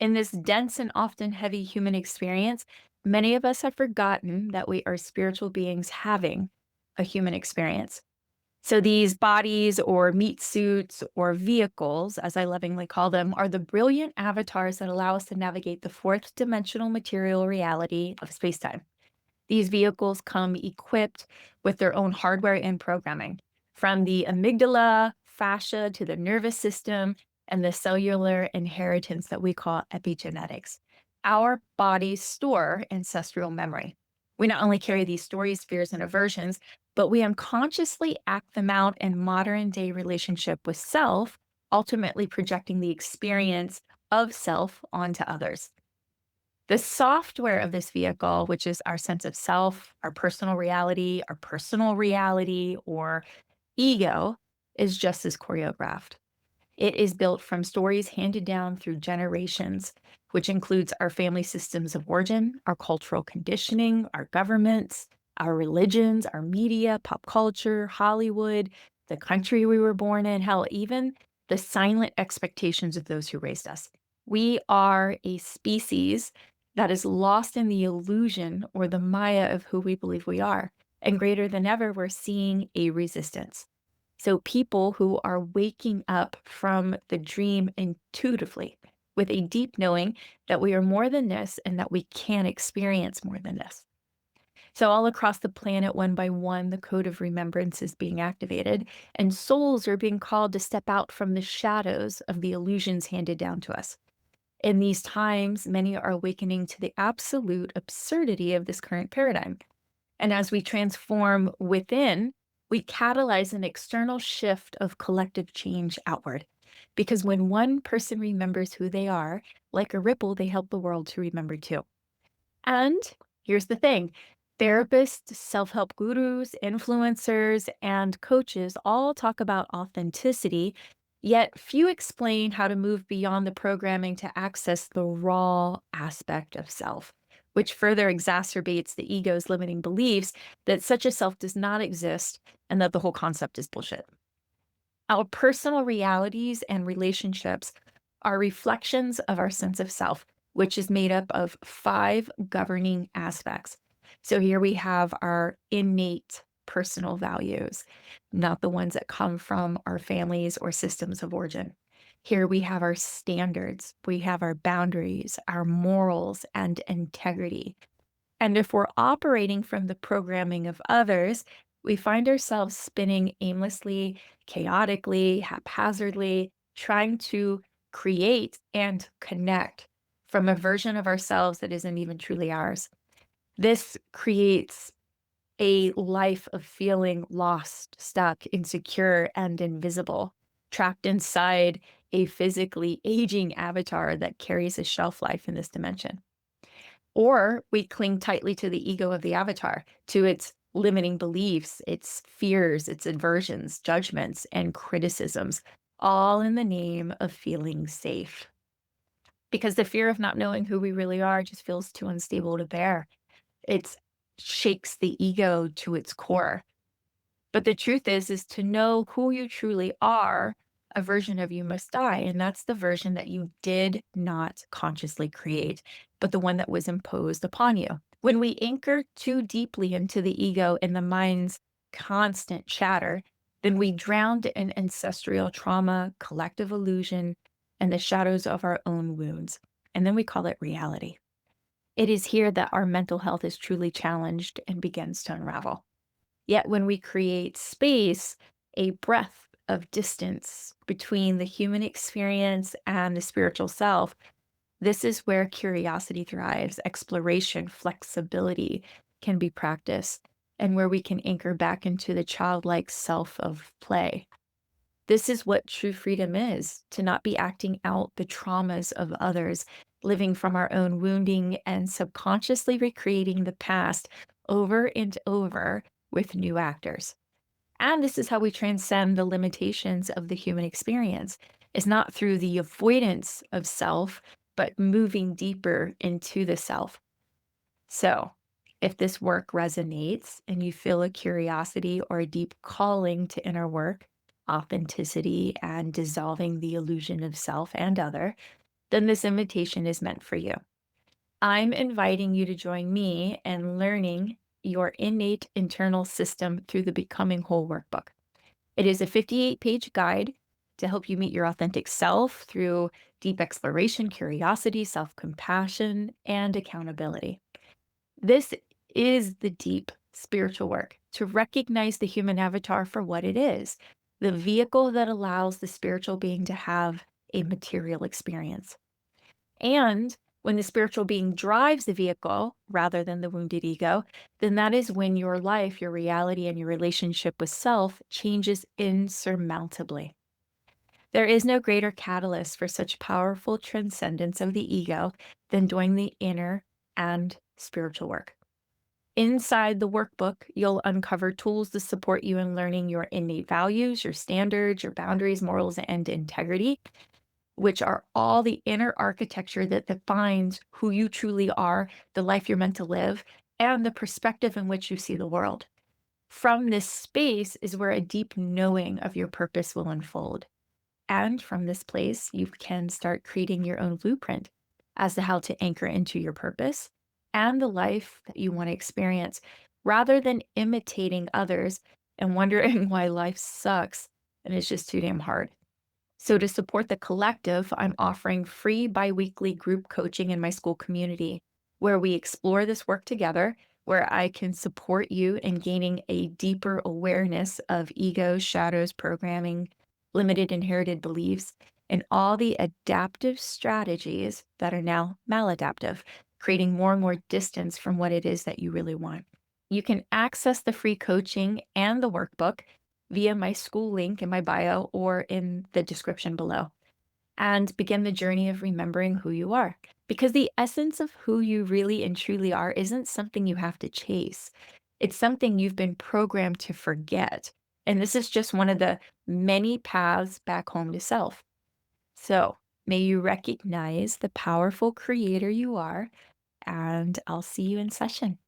In this dense and often heavy human experience, many of us have forgotten that we are spiritual beings having a human experience. So these bodies or meat suits or vehicles, as I lovingly call them, are the brilliant avatars that allow us to navigate the fourth dimensional material reality of spacetime. These vehicles come equipped with their own hardware and programming, from the amygdala, fascia to the nervous system, and the cellular inheritance that we call epigenetics. Our bodies store ancestral memory. We not only carry these stories, fears, and aversions, but we unconsciously act them out in modern day relationship with self, ultimately projecting the experience of self onto others. The software of this vehicle, which is our sense of self, our personal reality, or ego, is just as choreographed. It is built from stories handed down through generations, which includes our family systems of origin, our cultural conditioning, our governments, our religions, our media, pop culture, Hollywood, the country we were born in, hell, even the silent expectations of those who raised us. We are a species that is lost in the illusion or the Maya of who we believe we are. And greater than ever, we're seeing a resistance. So people who are waking up from the dream intuitively with a deep knowing that we are more than this and that we can experience more than this. So all across the planet, one by one, the code of remembrance is being activated, and souls are being called to step out from the shadows of the illusions handed down to us. In these times, many are awakening to the absolute absurdity of this current paradigm. And as we transform within, we catalyze an external shift of collective change outward. Because when one person remembers who they are, like a ripple, they help the world to remember too. And here's the thing: therapists, self help gurus, influencers, and coaches all talk about authenticity, yet few explain how to move beyond the programming to access the raw aspect of self, which further exacerbates the ego's limiting beliefs that such a self does not exist and that the whole concept is bullshit. Our personal realities and relationships are reflections of our sense of self, which is made up of five governing aspects. So here we have our innate personal values, not the ones that come from our families or systems of origin. Here we have our standards, we have our boundaries, our morals, and integrity. And if we're operating from the programming of others, we find ourselves spinning aimlessly, chaotically, haphazardly, trying to create and connect from a version of ourselves that isn't even truly ours. This creates a life of feeling lost, stuck, insecure, and invisible, trapped inside a physically aging avatar that carries a shelf life in this dimension. Or we cling tightly to the ego of the avatar, to its limiting beliefs, its fears, its aversions, judgments, and criticisms, all in the name of feeling safe. Because the fear of not knowing who we really are just feels too unstable to bear. It shakes the ego to its core. But the truth is to know who you truly are, a version of you must die. And that's the version that you did not consciously create, but the one that was imposed upon you. When we anchor too deeply into the ego and the mind's constant chatter, then we drown in ancestral trauma, collective illusion, and the shadows of our own wounds. And then we call it reality. It is here that our mental health is truly challenged and begins to unravel. Yet when we create space, a breath of distance between the human experience and the spiritual self, this is where curiosity thrives, exploration, flexibility can be practiced, and where we can anchor back into the childlike self of play. This is what true freedom is: to not be acting out the traumas of others, living from our own wounding and subconsciously recreating the past over and over with new actors. And this is how we transcend the limitations of the human experience. It's not through the avoidance of self, but moving deeper into the self. So, if this work resonates and you feel a curiosity or a deep calling to inner work, authenticity, and dissolving the illusion of self and other, then this invitation is meant for you. I'm inviting you to join me in learning your innate internal system through the Becoming Whole workbook. It is a 58-page guide to help you meet your authentic self through deep exploration, curiosity, self compassion, and accountability. This is the deep spiritual work to recognize the human avatar for what it is, the vehicle that allows the spiritual being to have a material experience. And when the spiritual being drives the vehicle rather than the wounded ego, then that is when your life, your reality, and your relationship with self changes insurmountably. There is no greater catalyst for such powerful transcendence of the ego than doing the inner and spiritual work. Inside the workbook, you'll uncover tools to support you in learning your innate values, your standards, your boundaries, morals, and integrity, which are all the inner architecture that defines who you truly are, the life you're meant to live, and the perspective in which you see the world. From this space is where a deep knowing of your purpose will unfold. And from this place, you can start creating your own blueprint as to how to anchor into your purpose and the life that you want to experience, rather than imitating others and wondering why life sucks and it's just too damn hard. So, to support the collective, I'm offering free biweekly group coaching in my Skool community where we explore this work together, where I can support you in gaining a deeper awareness of ego, shadows, programming, limited inherited beliefs, and all the adaptive strategies that are now maladaptive, creating more and more distance from what it is that you really want. You can access the free coaching and the workbook via my Skool link in my bio or in the description below, and begin the journey of remembering who you are. Because the essence of who you really and truly are isn't something you have to chase. It's something you've been programmed to forget. And this is just one of the many paths back home to self. So may you recognize the powerful creator you are, and I'll see you in session.